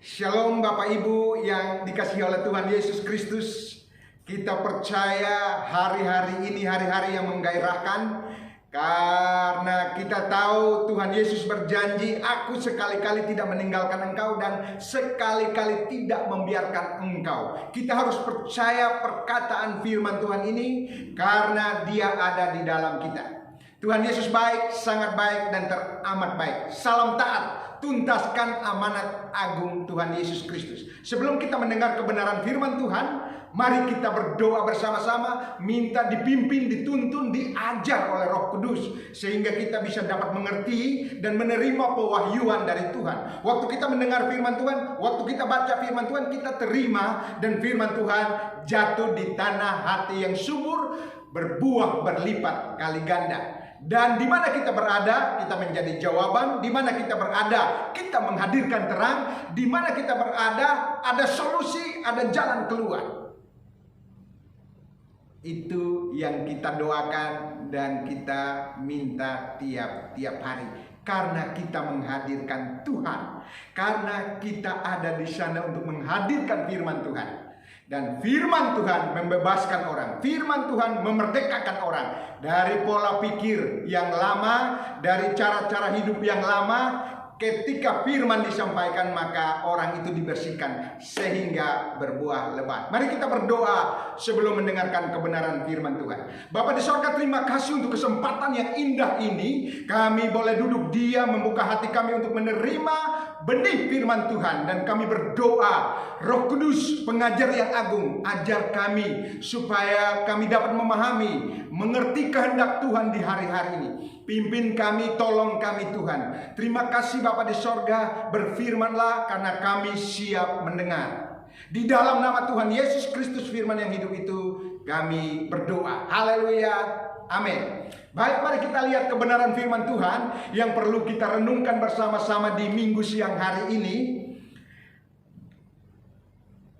Shalom Bapak Ibu yang dikasihi oleh Tuhan Yesus Kristus. Kita percaya hari-hari ini hari-hari yang menggairahkan, karena kita tahu Tuhan Yesus berjanji, aku sekali-kali tidak meninggalkan engkau dan sekali-kali tidak membiarkan engkau. Kita harus percaya perkataan firman Tuhan ini karena Dia ada di dalam kita. Tuhan Yesus baik, sangat baik dan teramat baik. Salam taat, tuntaskan amanat agung Tuhan Yesus Kristus. Sebelum kita mendengar kebenaran firman Tuhan, mari kita berdoa bersama-sama, minta dipimpin, dituntun, diajar oleh Roh Kudus, sehingga kita bisa dapat mengerti dan menerima pewahyuan dari Tuhan. Waktu kita mendengar firman Tuhan, waktu kita baca firman Tuhan, kita terima, dan firman Tuhan jatuh di tanah hati yang subur, berbuah berlipat kali ganda. Dan di mana kita berada, kita menjadi jawaban. Di mana kita berada, kita menghadirkan terang. Di mana kita berada, ada solusi, ada jalan keluar. Itu yang kita doakan dan kita minta tiap-tiap hari. Karena kita menghadirkan Tuhan. Karena kita ada di sana untuk menghadirkan firman Tuhan. Dan firman Tuhan membebaskan orang. Firman Tuhan memerdekakan orang dari pola pikir yang lama, dari cara-cara hidup yang lama. Ketika firman disampaikan, maka orang itu dibersihkan sehingga berbuah lebat. Mari kita berdoa sebelum mendengarkan kebenaran firman Tuhan. Bapa di sorga, terima kasih untuk kesempatan yang indah ini. Kami boleh duduk diam, membuka hati kami untuk menerima benih firman Tuhan. Dan kami berdoa, Roh Kudus, pengajar yang agung, ajar kami supaya kami dapat memahami, mengerti kehendak Tuhan di hari-hari ini. Pimpin kami, tolong kami Tuhan. Terima kasih Bapa di sorga, berfirmanlah karena kami siap mendengar. Di dalam nama Tuhan Yesus Kristus firman yang hidup itu, kami berdoa. Haleluya, amin. Baik, mari kita lihat kebenaran firman Tuhan yang perlu kita renungkan bersama-sama di minggu siang hari ini.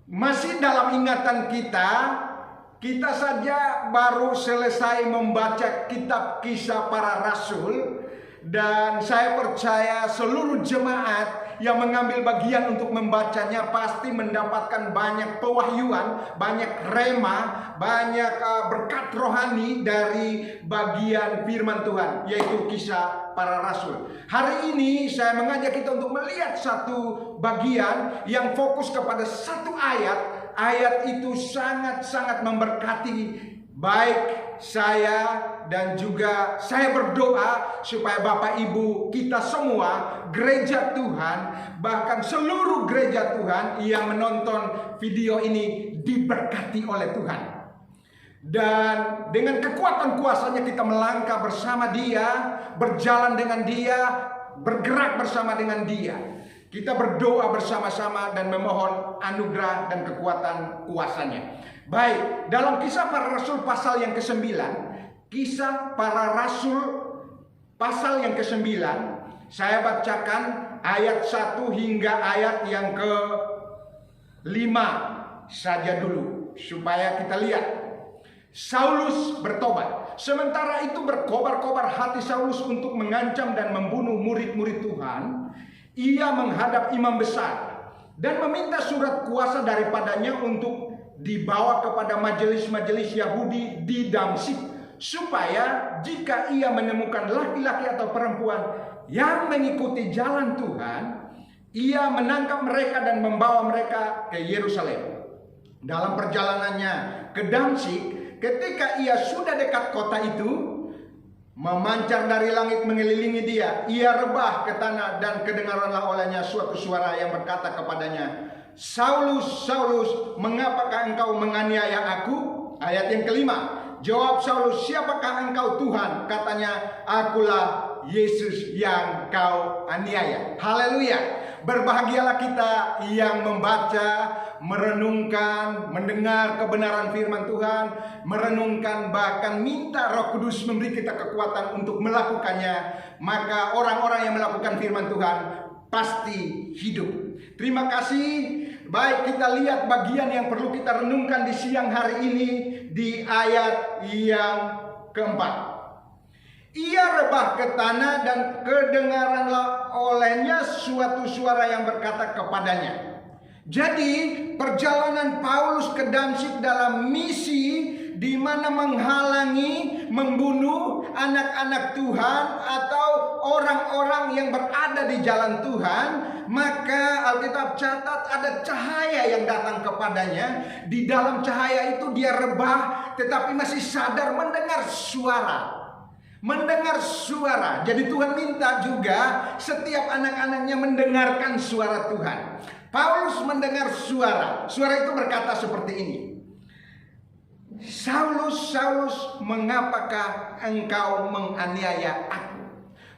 Masih dalam ingatan kita, kita saja baru selesai membaca kitab Kisah Para Rasul. Dan saya percaya seluruh jemaat yang mengambil bagian untuk membacanya pasti mendapatkan banyak pewahyuan, banyak rema, banyak berkat rohani dari bagian firman Tuhan, yaitu Kisah Para Rasul. Hari ini saya mengajak kita untuk melihat satu bagian yang fokus kepada satu ayat. Ayat itu sangat-sangat memberkati baik saya dan juga saya berdoa supaya Bapak Ibu kita semua, gereja Tuhan, bahkan seluruh gereja Tuhan yang menonton video ini diberkati oleh Tuhan. Dan dengan kekuatan kuasanya kita melangkah bersama Dia, berjalan dengan Dia, bergerak bersama dengan Dia. Kita berdoa bersama-sama dan memohon anugerah dan kekuatan kuasanya. Baik, dalam Kisah Para Rasul pasal yang ke-9, Kisah Para Rasul pasal yang ke-9, saya bacakan ayat 1 hingga ayat yang ke-5 saja dulu, supaya kita lihat. Saulus bertobat. Sementara itu berkobar-kobar hati Saulus untuk mengancam dan membunuh murid-murid Tuhan. Ia menghadap imam besar dan meminta surat kuasa daripadanya untuk dibawa kepada majelis-majelis Yahudi di Damsyik, supaya jika ia menemukan laki-laki atau perempuan yang mengikuti jalan Tuhan, ia menangkap mereka dan membawa mereka ke Yerusalem. Dalam perjalanannya ke Damsyik, ketika ia sudah dekat kota itu, memancar dari langit mengelilingi dia. Ia rebah ke tanah dan kedengaranlah olehnya suatu suara yang berkata kepadanya, Saulus, Saulus, mengapakah engkau menganiaya aku? Ayat yang ke-5. Jawab Saulus, siapakah engkau Tuhan? Katanya, akulah Yesus yang kau aniaya. Haleluya. Berbahagialah kita yang membaca, merenungkan, mendengar kebenaran firman Tuhan, merenungkan, bahkan minta Roh Kudus memberi kita kekuatan untuk melakukannya. Maka orang-orang yang melakukan firman Tuhan pasti hidup. Terima kasih. Baik, kita lihat bagian yang perlu kita renungkan di siang hari ini di ayat yang keempat. Ia rebah ke tanah dan kedengaranlah olehnya suatu suara yang berkata kepadanya, Jadi perjalanan Paulus ke Damsyik dalam misi di mana menghalangi, membunuh anak-anak Tuhan atau orang-orang yang berada di jalan Tuhan, maka Alkitab catat ada cahaya yang datang kepadanya. Di dalam cahaya itu dia rebah, tetapi masih sadar mendengar suara. Mendengar suara. Jadi Tuhan minta juga setiap anak-anaknya mendengarkan suara Tuhan. Paulus mendengar suara. Suara itu berkata seperti ini. Saulus, Saulus, mengapakah engkau menganiaya aku?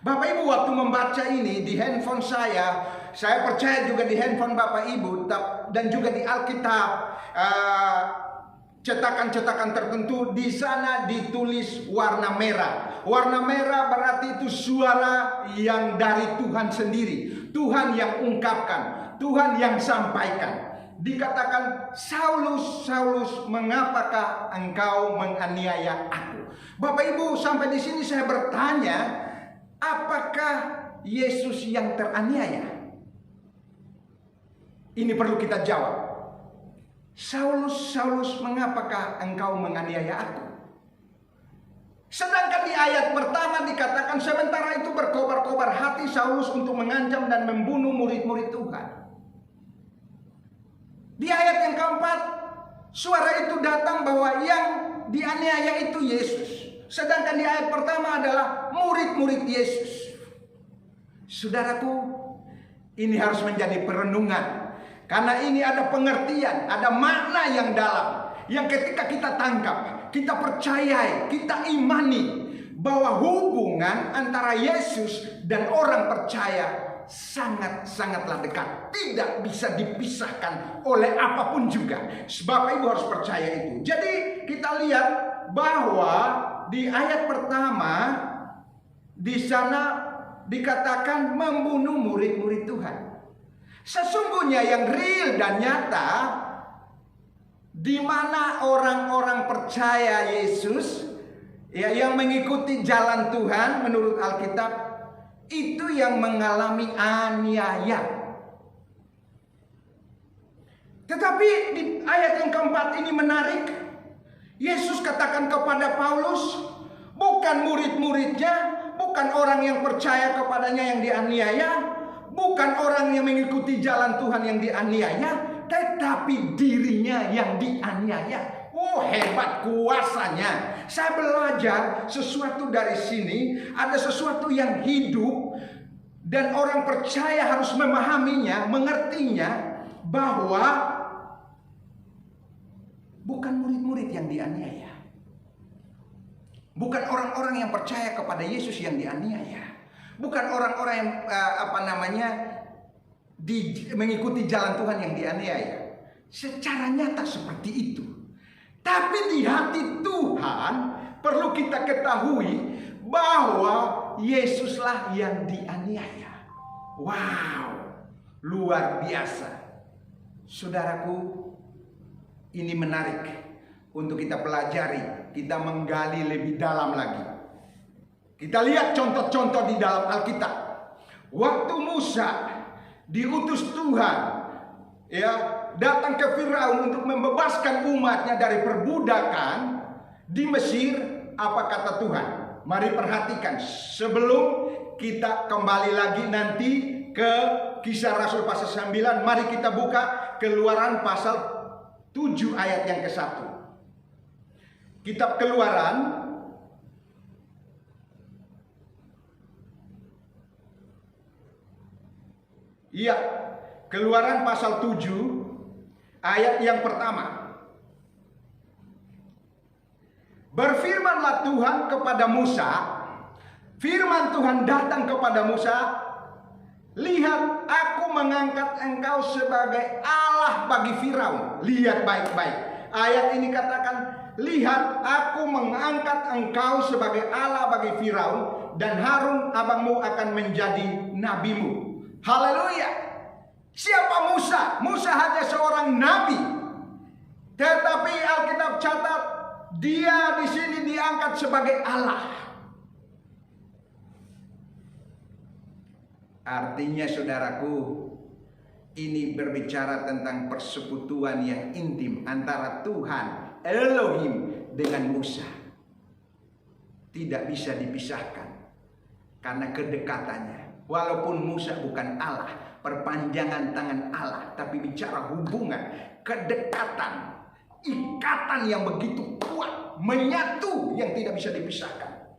Bapak Ibu, waktu membaca ini di handphone saya percaya juga di handphone Bapak Ibu dan juga di Alkitab, cetakan-cetakan tertentu di sana ditulis warna merah. Warna merah berarti itu suara yang dari Tuhan sendiri. Tuhan yang ungkapkan, Tuhan yang sampaikan. Dikatakan, Saulus, Saulus, mengapakah engkau menganiaya aku? Bapak Ibu, sampai di sini saya bertanya, apakah Yesus yang teraniaya? Ini perlu kita jawab. Saulus, Saulus, mengapakah engkau menganiaya aku? Sedangkan di ayat pertama dikatakan, sementara itu berkobar-kobar hati Saulus untuk mengancam dan membunuh murid-murid Tuhan. Di ayat yang keempat, suara itu datang bahwa yang dianiaya itu Yesus. Sedangkan di ayat pertama adalah murid-murid Yesus. Saudaraku, ini harus menjadi perenungan. Karena ini ada pengertian, ada makna yang dalam. Yang ketika kita tangkap, kita percayai, kita imani bahwa hubungan antara Yesus dan orang percaya sangat-sangatlah dekat. Tidak bisa dipisahkan oleh apapun juga. Bapak Ibu harus percaya itu. Jadi kita lihat bahwa di ayat pertama di sana dikatakan membunuh murid-murid Tuhan. Sesungguhnya yang real dan nyata, di mana orang-orang percaya Yesus, ya, yang mengikuti jalan Tuhan menurut Alkitab, itu yang mengalami aniaya. Tetapi di ayat yang keempat ini menarik. Yesus katakan kepada Paulus, bukan murid-muridnya, bukan orang yang percaya kepadanya yang dianiaya, bukan orang yang mengikuti jalan Tuhan yang dianiaya, tetapi dirinya yang dianiaya. Oh, hebat kuasanya. Saya belajar sesuatu dari sini. Ada sesuatu yang hidup dan orang percaya harus memahaminya, mengertinya, bahwa bukan murid-murid yang dianiaya, bukan orang-orang yang percaya kepada Yesus yang dianiaya, bukan orang-orang yang mengikuti jalan Tuhan yang dianiaya. Secara nyata seperti itu. Tapi di hati Tuhan perlu kita ketahui bahwa Yesuslah yang dianiaya. Wow, luar biasa. Saudaraku, ini menarik untuk kita pelajari, kita menggali lebih dalam lagi. Kita lihat contoh-contoh di dalam Alkitab. Waktu Musa diutus Tuhan, ya, datang ke Firaun untuk membebaskan umatnya dari perbudakan di Mesir, apa kata Tuhan? Mari perhatikan sebelum kita kembali lagi nanti ke Kisah Rasul pasal 9, mari kita buka Keluaran pasal 7 ayat yang ke-1. Kitab Keluaran Keluaran pasal 7 ayat yang pertama. Berfirmanlah Tuhan kepada Musa, firman Tuhan datang kepada Musa, lihat, aku mengangkat engkau sebagai Allah bagi Firaun. Lihat baik-baik. Ayat ini katakan, lihat, aku mengangkat engkau sebagai Allah bagi Firaun, dan Harun abangmu akan menjadi nabimu. Haleluya. Siapa Musa? Musa hanya seorang nabi. Tetapi Alkitab catat, dia di sini diangkat sebagai Allah. Artinya, saudaraku, Ini berbicara tentang persekutuan yang intim antara Tuhan Elohim dengan Musa. Tidak bisa dipisahkan karena kedekatannya. Walaupun Musa bukan Allah, perpanjangan tangan Allah, tapi bicara hubungan, kedekatan, ikatan yang begitu kuat, menyatu yang tidak bisa dipisahkan.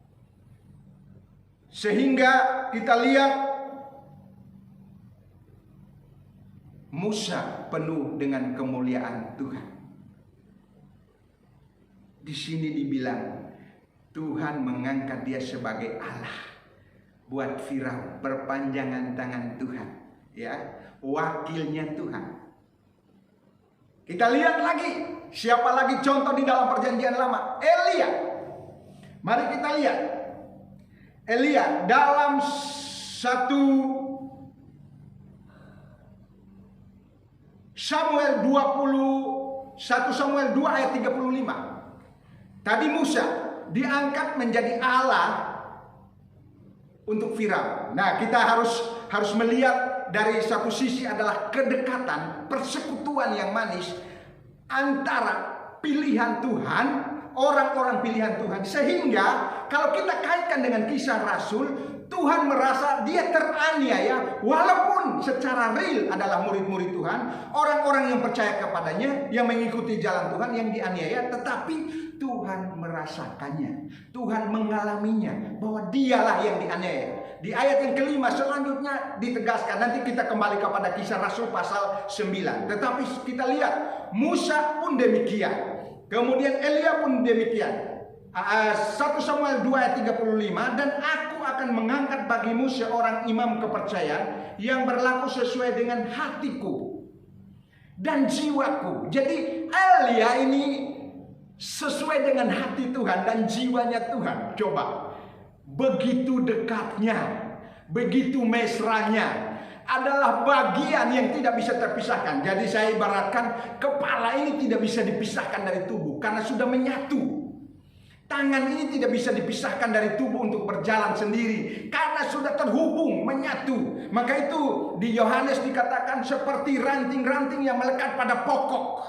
Sehingga kita lihat Musa penuh dengan kemuliaan Tuhan. Di sini dibilang Tuhan mengangkat dia sebagai Allah buat Firaun, perpanjangan tangan Tuhan, ya, wakilnya Tuhan. Kita lihat lagi, siapa lagi contoh di dalam perjanjian lama? Elia. Mari kita lihat. Elia dalam 1 Samuel 2 ayat 35. Tadi Musa diangkat menjadi Allah untuk Firaun. Nah, kita harus melihat dari satu sisi adalah kedekatan, persekutuan yang manis antara pilihan Tuhan, orang-orang pilihan Tuhan. Sehingga kalau kita kaitkan dengan kisah Rasul, Tuhan merasa dia teraniaya walaupun secara real adalah murid-murid Tuhan, orang-orang yang percaya kepadanya, yang mengikuti jalan Tuhan, yang dianiaya, tetapi Tuhan merasakannya, Tuhan mengalaminya bahwa dialah yang dianiaya. Di ayat yang kelima selanjutnya ditegaskan, nanti kita kembali kepada kisah Rasul pasal 9. Tetapi kita lihat Musa pun demikian, kemudian Elia pun demikian. 1 Samuel 2 ayat 35, dan aku akan mengangkat bagimu seorang imam kepercayaan yang berlaku sesuai dengan hatiku dan jiwaku. Jadi Elia ini sesuai dengan hati Tuhan dan jiwanya Tuhan. Coba, begitu dekatnya, begitu mesranya, adalah bagian yang tidak bisa terpisahkan. Jadi saya ibaratkan kepala ini tidak bisa dipisahkan dari tubuh karena sudah menyatu. Tangan ini tidak bisa dipisahkan dari tubuh untuk berjalan sendiri karena sudah terhubung, menyatu. Maka itu di Yohanes dikatakan seperti ranting-ranting yang melekat pada pokok.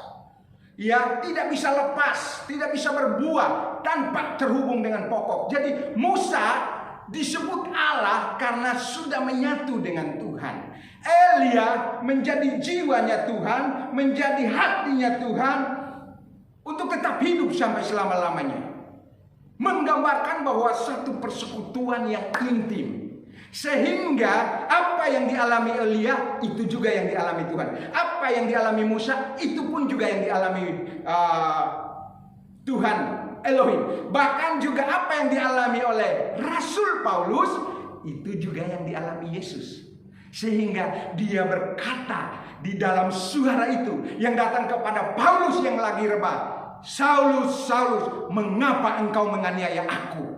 Ya, tidak bisa lepas, tidak bisa berbuah tanpa terhubung dengan pokok. Jadi Musa disebut Allah karena sudah menyatu dengan Tuhan. Elia menjadi jiwanya Tuhan, menjadi hatinya Tuhan untuk tetap hidup sampai selama-lamanya. Menggambarkan bahwa satu persekutuan yang intim. Sehingga apa yang dialami Elia itu juga yang dialami Tuhan. Apa yang dialami Musa itu pun juga yang dialami Tuhan Elohim. Bahkan juga apa yang dialami oleh Rasul Paulus itu juga yang dialami Yesus. Sehingga dia berkata di dalam suara itu yang datang kepada Paulus yang lagi rebah, Saulus, Saulus, mengapa engkau menganiaya aku?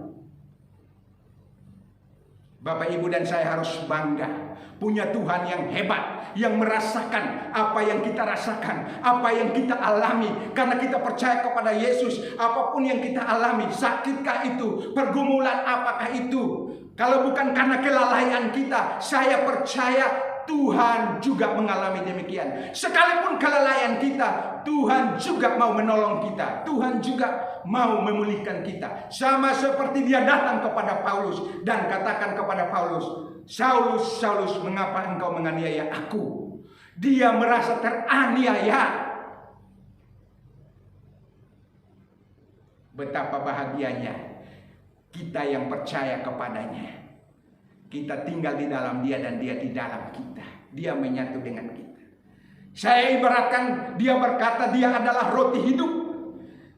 Bapak, Ibu, dan saya harus bangga punya Tuhan yang hebat, yang merasakan apa yang kita rasakan, apa yang kita alami. Karena kita percaya kepada Yesus, apapun yang kita alami, sakitkah itu, pergumulan apakah itu, kalau bukan karena kelalaian kita, saya percaya Tuhan juga mengalami demikian. Sekalipun kelalaian kita, Tuhan juga mau menolong kita. Tuhan juga mau memulihkan kita. Sama seperti dia datang kepada Paulus dan katakan kepada Paulus, Saulus, Saulus, mengapa engkau menganiaya aku? Dia merasa teraniaya. Betapa bahagianya kita yang percaya kepadanya. Kita tinggal di dalam dia dan dia di dalam kita. Dia menyatu dengan kita. Saya ibaratkan dia berkata dia adalah roti hidup.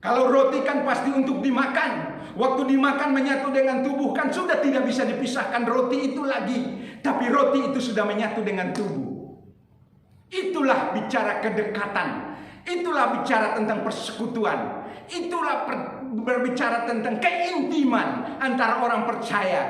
Kalau roti kan pasti untuk dimakan. Waktu dimakan menyatu dengan tubuh kan sudah tidak bisa dipisahkan roti itu lagi. Tapi roti itu sudah menyatu dengan tubuh. Itulah bicara kedekatan. Itulah bicara tentang persekutuan. Itulah berbicara tentang keintiman antara orang percaya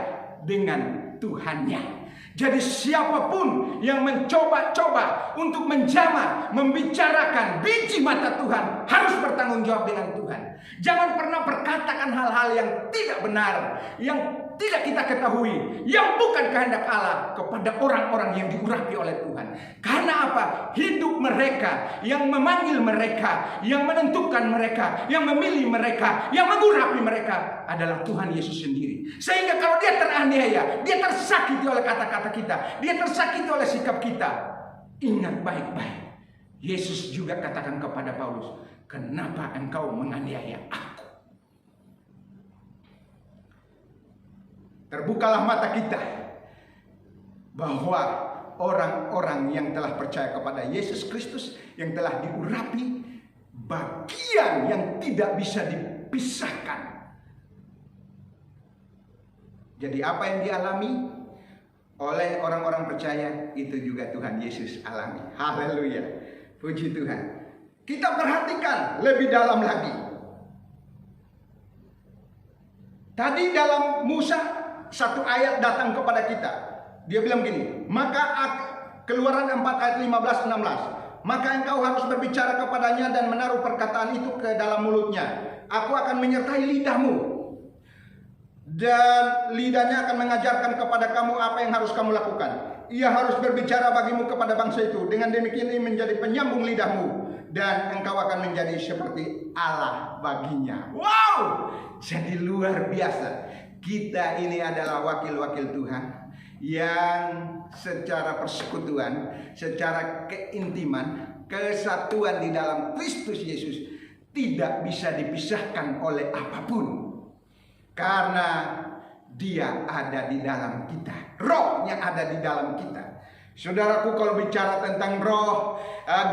dengan Tuhannya. Jadi siapapun yang mencoba-coba untuk menjamah, membicarakan biji mata Tuhan harus bertanggung jawab dengan Tuhan. Jangan pernah berkatakan hal-hal yang tidak benar, yang tidak kita ketahui yang bukan kehendak Allah kepada orang-orang yang diurapi oleh Tuhan. Karena apa? Hidup mereka, yang memanggil mereka, yang menentukan mereka, yang memilih mereka, yang mengurapi mereka adalah Tuhan Yesus sendiri. Sehingga kalau dia teraniaya, dia tersakiti oleh kata-kata kita, dia tersakiti oleh sikap kita, ingat baik-baik. Yesus juga katakan kepada Paulus, kenapa engkau menganiaya aku? Terbukalah mata kita bahwa orang-orang yang telah percaya kepada Yesus Kristus, yang telah diurapi, bagian yang tidak bisa dipisahkan. Jadi apa yang dialami oleh orang-orang percaya, itu juga Tuhan Yesus alami. Haleluya, puji Tuhan. Kita perhatikan lebih dalam lagi. Tadi dalam Musa, satu ayat datang kepada kita. Dia bilang gini, maka Keluaran 4 ayat 15-16. Maka engkau harus berbicara kepadanya dan menaruh perkataan itu ke dalam mulutnya. Aku akan menyertai lidahmu, dan lidahnya akan mengajarkan kepada kamu apa yang harus kamu lakukan. Ia harus berbicara bagimu kepada bangsa itu. Dengan demikian ia menjadi penyambung lidahmu, dan engkau akan menjadi seperti Allah baginya. Wow, jadi luar biasa. Kita ini adalah wakil-wakil Tuhan yang secara persekutuan, secara keintiman, kesatuan di dalam Kristus Yesus tidak bisa dipisahkan oleh apapun. Karena Dia ada di dalam kita, Rohnya ada di dalam kita. Saudaraku, kalau bicara tentang roh,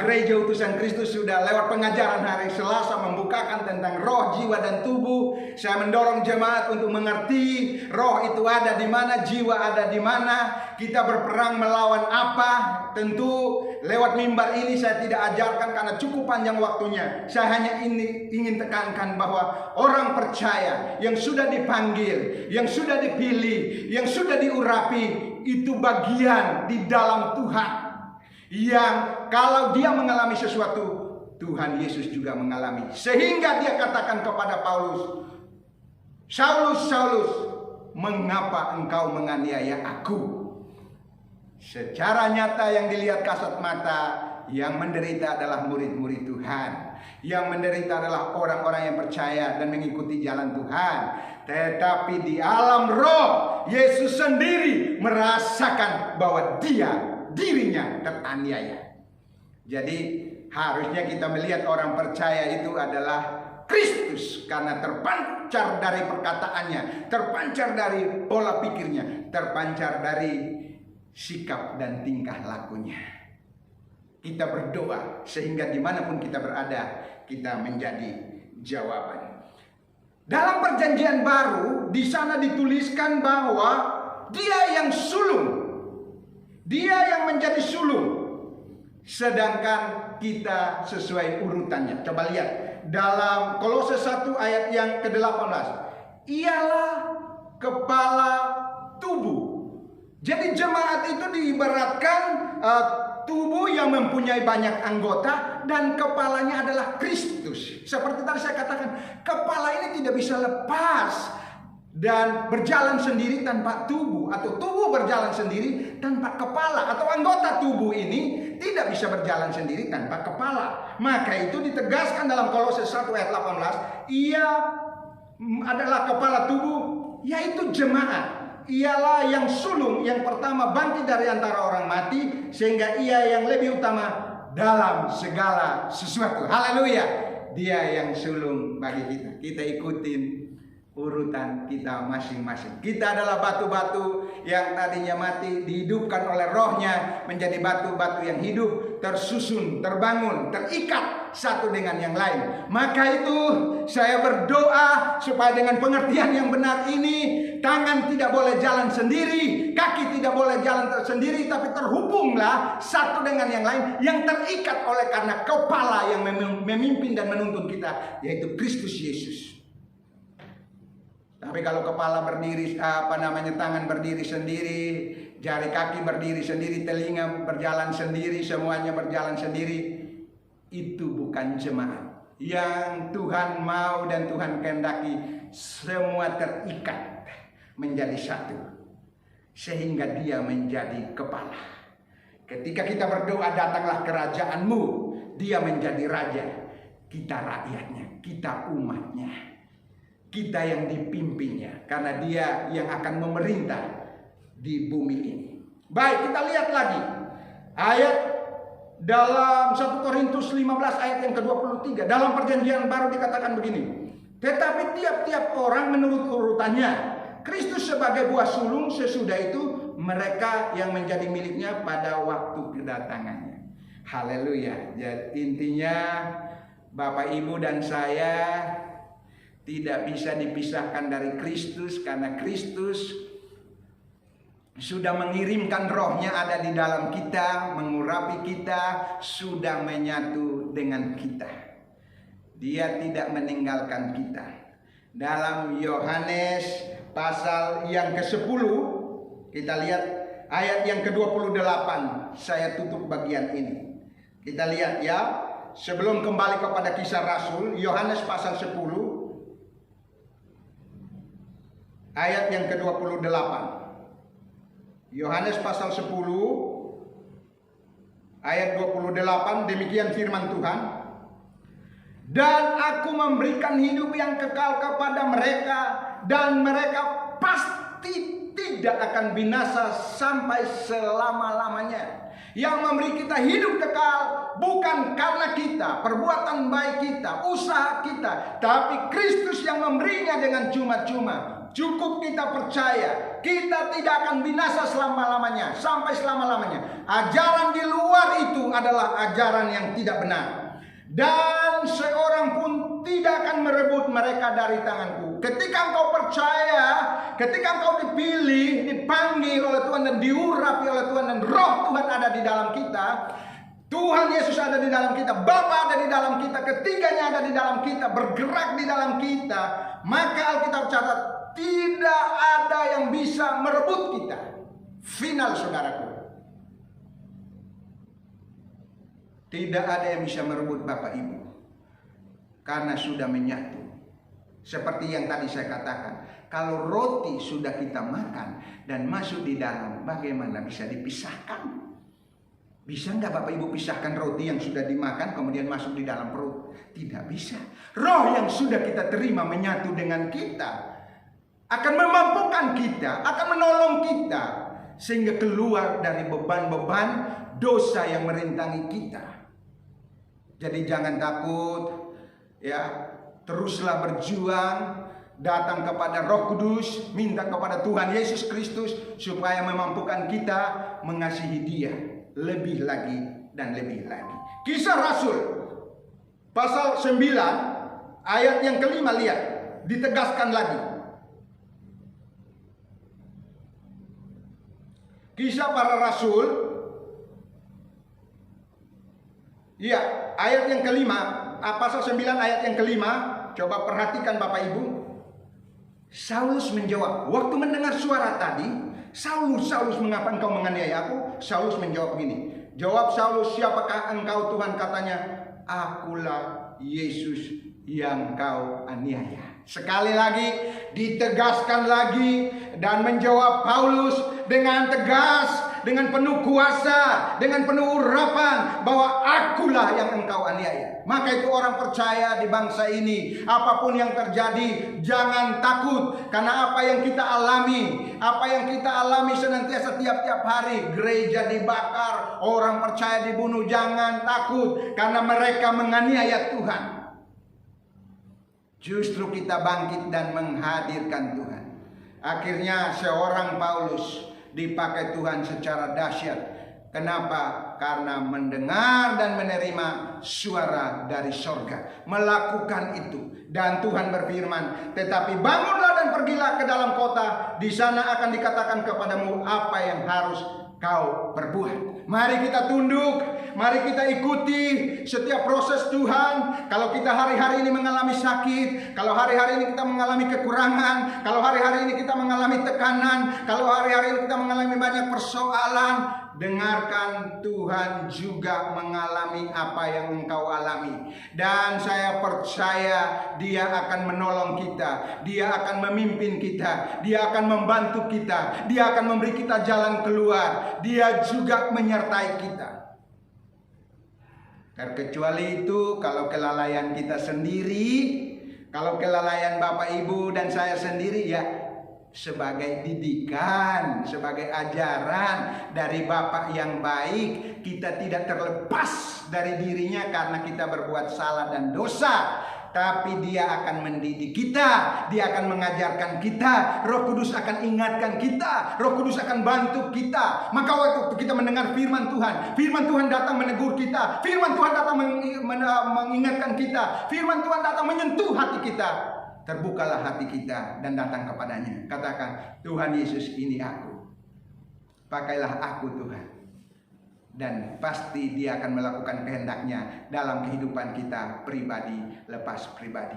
gereja utusan Kristus sudah lewat pengajaran hari Selasa membukakan tentang roh, jiwa, dan tubuh. Saya mendorong jemaat untuk mengerti roh itu ada di mana, jiwa ada di mana, kita berperang melawan apa. Tentu lewat mimbar ini saya tidak ajarkan karena cukup panjang waktunya. Saya hanya ingin tekankan bahwa orang percaya yang sudah dipanggil, yang sudah dipilih, yang sudah diurapi, itu bagian di dalam Tuhan, yang kalau dia mengalami sesuatu, Tuhan Yesus juga mengalami. Sehingga dia katakan kepada Paulus, Saulus, Saulus, mengapa engkau menganiaya aku? Secara nyata yang dilihat kasat mata, yang menderita adalah murid-murid Tuhan. Yang menderita adalah orang-orang yang percaya dan mengikuti jalan Tuhan. Tetapi di alam roh, Yesus sendiri merasakan bahwa dirinya teraniaya. Jadi harusnya kita melihat orang percaya itu adalah Kristus, karena terpancar dari perkataannya, terpancar dari pola pikirnya, terpancar dari sikap dan tingkah lakunya. Kita berdoa sehingga dimanapun kita berada, kita menjadi jawaban. Dalam perjanjian baru, di sana dituliskan bahwa Dia yang sulung, Dia yang menjadi sulung, sedangkan kita sesuai urutannya. Coba lihat dalam Kolose 1 ayat yang ke-18. Ialah kepala tubuh. Jadi jemaat itu diibaratkan tubuh yang mempunyai banyak anggota, dan kepalanya adalah Kristus. Seperti tadi saya katakan, kepala ini tidak bisa lepas dan berjalan sendiri tanpa tubuh, atau tubuh berjalan sendiri tanpa kepala, atau anggota tubuh ini tidak bisa berjalan sendiri tanpa kepala. Maka itu ditegaskan dalam Kolose 1 ayat 18, ia adalah kepala tubuh, yaitu jemaat. Ialah yang sulung, yang pertama bangkit dari antara orang mati, sehingga ia yang lebih utama dalam segala sesuatu. Haleluya. Dia yang sulung bagi kita. Kita ikutin urutan kita masing-masing. Kita adalah batu-batu yang tadinya mati, dihidupkan oleh Rohnya menjadi batu-batu yang hidup, tersusun, terbangun, terikat satu dengan yang lain. Maka itu saya berdoa supaya dengan pengertian yang benar ini, tangan tidak boleh jalan sendiri, kaki tidak boleh jalan sendiri, tapi terhubunglah satu dengan yang lain, yang terikat oleh karena kepala yang memimpin dan menuntun kita, yaitu Kristus Yesus. Tapi kalau kepala berdiri, tangan berdiri sendiri, jari kaki berdiri sendiri, telinga berjalan sendiri, semuanya berjalan sendiri, itu bukan jemaat. Yang Tuhan mau dan Tuhan kehendaki semua terikat menjadi satu, sehingga dia menjadi kepala. Ketika kita berdoa, datanglah kerajaanmu, dia menjadi raja, kita rakyatnya, kita umatnya, kita yang dipimpinnya, karena dia yang akan memerintah di bumi ini. Baik, kita lihat lagi ayat dalam 1 Korintus 15 ayat yang ke-23. Dalam perjanjian baru dikatakan begini, tetapi tiap-tiap orang menurut urutannya, Kristus sebagai buah sulung, sesudah itu mereka yang menjadi miliknya pada waktu kedatangannya. Haleluya. Jadi intinya Bapak, Ibu, dan saya tidak bisa dipisahkan dari Kristus, karena Kristus sudah mengirimkan rohnya ada di dalam kita, mengurapi kita, sudah menyatu dengan kita. Dia tidak meninggalkan kita. Dalam Yohanes pasal yang ke-10, kita lihat ayat yang ke-28. Saya tutup bagian ini. Kita lihat ya, sebelum kembali kepada kisah Rasul, Yohanes pasal 10 ayat yang ke-28. Yohanes pasal 10 ayat 28, demikian firman Tuhan. Dan aku memberikan hidup yang kekal kepada mereka, dan mereka pasti tidak akan binasa sampai selama-lamanya. Yang memberi kita hidup kekal bukan karena kita, perbuatan baik kita, usaha kita, tapi Kristus yang memberinya dengan cuma-cuma. Cukup kita percaya, kita tidak akan binasa selama-lamanya, sampai selama-lamanya. Ajaran di luar itu adalah ajaran yang tidak benar, dan seorang pun tidak akan merebut mereka dari tanganku. Ketika engkau percaya, ketika engkau dipilih, dipanggil oleh Tuhan dan diurapi oleh Tuhan, dan roh Tuhan ada di dalam kita, Tuhan Yesus ada di dalam kita, Bapa ada di dalam kita, ketiganya ada di dalam kita, bergerak di dalam kita, maka Alkitab catat, tidak ada yang bisa merebut kita. Final, saudaraku. Tidak ada yang bisa merebut Bapak Ibu, karena sudah menyatu. Seperti yang tadi saya katakan, kalau roti sudah kita makan dan masuk di dalam, bagaimana bisa dipisahkan? Bisa nggak Bapak Ibu pisahkan roti yang sudah dimakan kemudian masuk di dalam perut? Tidak bisa. Roh yang sudah kita terima menyatu dengan kita akan memampukan kita, akan menolong kita, sehingga keluar dari beban-beban dosa yang merintangi kita. Jadi jangan takut, ya, teruslah berjuang, datang kepada Roh Kudus, minta kepada Tuhan Yesus Kristus supaya memampukan kita mengasihi Dia lebih lagi dan lebih lagi. Kisah Rasul pasal 9 ayat yang kelima, lihat, ditegaskan lagi. Kisah para Rasul, ya, ayat yang kelima, pasal 9 ayat yang kelima. Coba perhatikan Bapak Ibu. Saulus menjawab, waktu mendengar suara tadi, Saulus, Saulus, mengapa engkau menganiaya aku? Saulus menjawab begini, jawab Saulus, siapakah engkau Tuhan? Katanya, akulah Yesus yang kau aniaya. Sekali lagi ditegaskan lagi, dan menjawab Paulus dengan tegas, dengan penuh kuasa, dengan penuh urapan, bahwa akulah yang engkau aniaya. Maka itu orang percaya di bangsa ini, apapun yang terjadi, jangan takut. Karena apa yang kita alami senantiasa tiap-tiap hari, gereja dibakar, orang percaya dibunuh, jangan takut, karena mereka menganiaya Tuhan. Justru kita bangkit dan menghadirkan Tuhan. Akhirnya seorang Paulus dipakai Tuhan secara dahsyat. Kenapa? Karena mendengar dan menerima suara dari sorga, melakukan itu. Dan Tuhan berfirman, tetapi bangunlah dan pergilah ke dalam kota, di sana akan dikatakan kepadamu apa yang harus kau perbuat. Mari kita tunduk, mari kita ikuti setiap proses Tuhan. Kalau kita hari-hari ini mengalami sakit, kalau hari-hari ini kita mengalami kekurangan, kalau hari-hari ini kita mengalami tekanan, kalau hari-hari ini kita mengalami banyak persoalan, dengarkan, Tuhan juga mengalami apa yang engkau alami. Dan saya percaya Dia akan menolong kita, Dia akan memimpin kita, Dia akan membantu kita, Dia akan memberi kita jalan keluar, Dia juga menyertai kita. Terkecuali itu, kalau kelalaian kita sendiri, kalau kelalaian Bapak Ibu dan saya sendiri, ya sebagai didikan, sebagai ajaran dari Bapak yang baik, kita tidak terlepas dari dirinya karena kita berbuat salah dan dosa. Tapi Dia akan mendidik kita, Dia akan mengajarkan kita, Roh Kudus akan ingatkan kita, Roh Kudus akan bantu kita. Maka waktu kita mendengar firman Tuhan datang menegur kita, firman Tuhan datang mengingatkan kita, firman Tuhan datang menyentuh hati kita. Terbukalah hati kita dan datang kepadanya. Katakan, Tuhan Yesus, ini aku. Pakailah aku Tuhan. Dan pasti Dia akan melakukan kehendaknya dalam kehidupan kita pribadi lepas pribadi.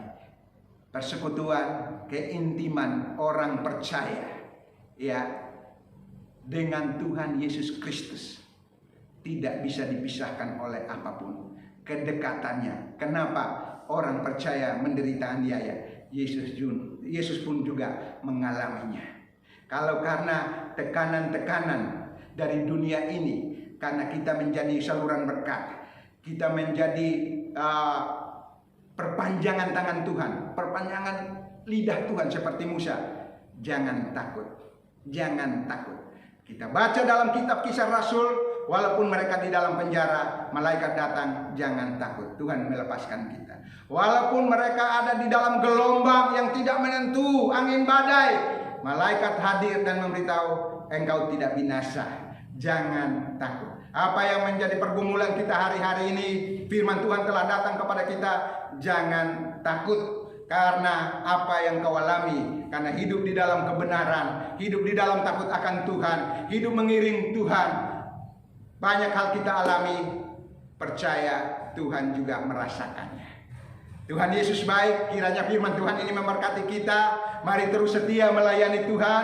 Persekutuan, keintiman orang percaya ya dengan Tuhan Yesus Kristus tidak bisa dipisahkan oleh apapun. Kedekatannya. Kenapa orang percaya menderita aniaya? Yesus pun juga mengalaminya. Kalau karena tekanan-tekanan dari dunia ini, karena kita menjadi saluran berkat, kita menjadi perpanjangan tangan Tuhan, perpanjangan lidah Tuhan seperti Musa. Jangan takut, jangan takut. Kita baca dalam kitab Kisah Rasul, walaupun mereka di dalam penjara, malaikat datang, jangan takut, Tuhan melepaskan kita. Walaupun mereka ada di dalam gelombang yang tidak menentu, angin badai, malaikat hadir dan memberitahu, engkau tidak binasa, jangan takut. Apa yang menjadi pergumulan kita hari-hari ini, firman Tuhan telah datang kepada kita, jangan takut. Karena apa yang kau alami, karena hidup di dalam kebenaran, hidup di dalam takut akan Tuhan, hidup mengiring Tuhan, banyak hal kita alami, percaya Tuhan juga merasakannya. Tuhan Yesus baik, kiranya firman Tuhan ini memberkati kita. Mari terus setia melayani Tuhan,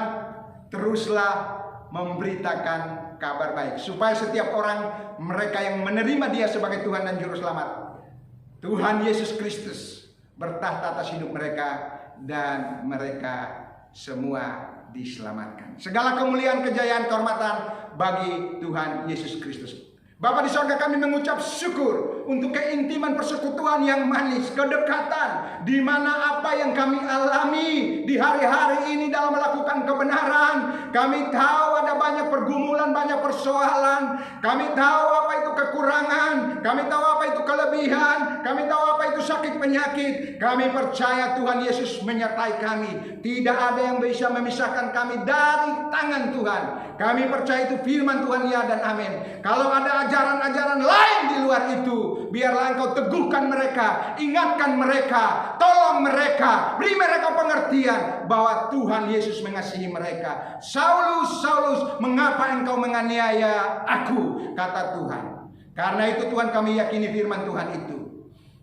teruslah memberitakan kabar baik, supaya setiap orang, mereka yang menerima Dia sebagai Tuhan dan Juru Selamat, Tuhan Yesus Kristus bertahta atas hidup mereka, dan mereka semua diselamatkan. Segala kemuliaan, kejayaan, kehormatan bagi Tuhan Yesus Kristus. Bapa di sorga, kami mengucap syukur untuk keintiman persekutuan yang manis, kedekatan, di mana apa yang kami alami di hari-hari ini dalam melakukan kebenaran. Kami tahu ada banyak pergumulan, banyak persoalan. Kami tahu apa itu kekurangan, kami tahu apa itu kelebihan, kami tahu apa itu sakit penyakit. Kami percaya Tuhan Yesus menyertai kami. Tidak ada yang bisa memisahkan kami dari tangan Tuhan. Kami percaya itu firman Tuhan, ya dan amin. Kalau ada ajaran-ajaran lain di luar itu, biarlah Engkau teguhkan mereka, ingatkan mereka, tolong mereka, beri mereka pengertian bahwa Tuhan Yesus mengasihi mereka. Saulus, Saulus, mengapa engkau menganiaya aku? Kata Tuhan. Karena itu Tuhan, kami yakini firman Tuhan itu.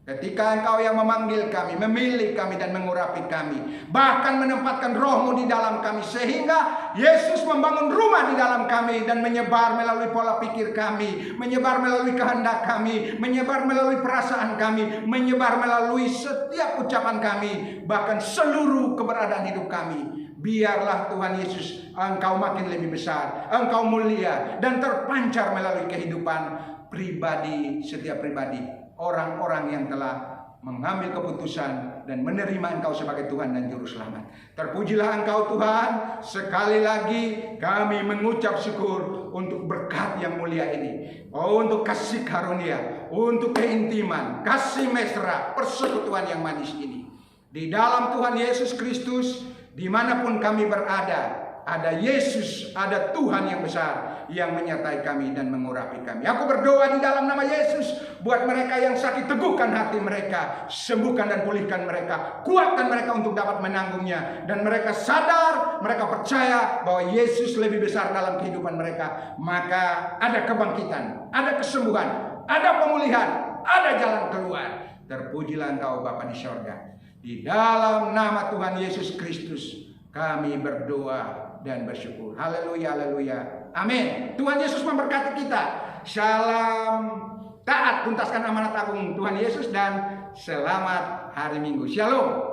Ketika Engkau yang memanggil kami, memilih kami dan mengurapi kami, bahkan menempatkan Roh-Mu di dalam kami, sehingga Yesus membangun rumah di dalam kami dan menyebar melalui pola pikir kami, menyebar melalui kehendak kami, menyebar melalui perasaan kami, menyebar melalui setiap ucapan kami, bahkan seluruh keberadaan hidup kami. Biarlah Tuhan Yesus, Engkau makin lebih besar, Engkau mulia, dan terpancar melalui kehidupan pribadi, setiap pribadi, orang-orang yang telah mengambil keputusan dan menerima Engkau sebagai Tuhan dan Juru Selamat. Terpujilah Engkau Tuhan. Sekali lagi kami mengucap syukur untuk berkat yang mulia ini, untuk kasih karunia, untuk keintiman, kasih mesra, persekutuan yang manis ini. Di dalam Tuhan Yesus Kristus, dimanapun kami berada, ada Yesus, ada Tuhan yang besar yang menyertai kami dan mengurapi kami. Aku berdoa di dalam nama Yesus, buat mereka yang sakit, teguhkan hati mereka, sembuhkan dan pulihkan mereka, kuatkan mereka untuk dapat menanggungnya, dan mereka sadar, mereka percaya bahwa Yesus lebih besar dalam kehidupan mereka. Maka ada kebangkitan, ada kesembuhan, ada pemulihan, ada jalan keluar. Terpujilah Engkau Bapa di sorga. Di dalam nama Tuhan Yesus Kristus kami berdoa dan bersyukur. Haleluya, haleluya. Amin. Tuhan Yesus memberkati kita. Shalom. Taat tuntaskan amanat agung Tuhan Yesus dan selamat hari Minggu. Shalom.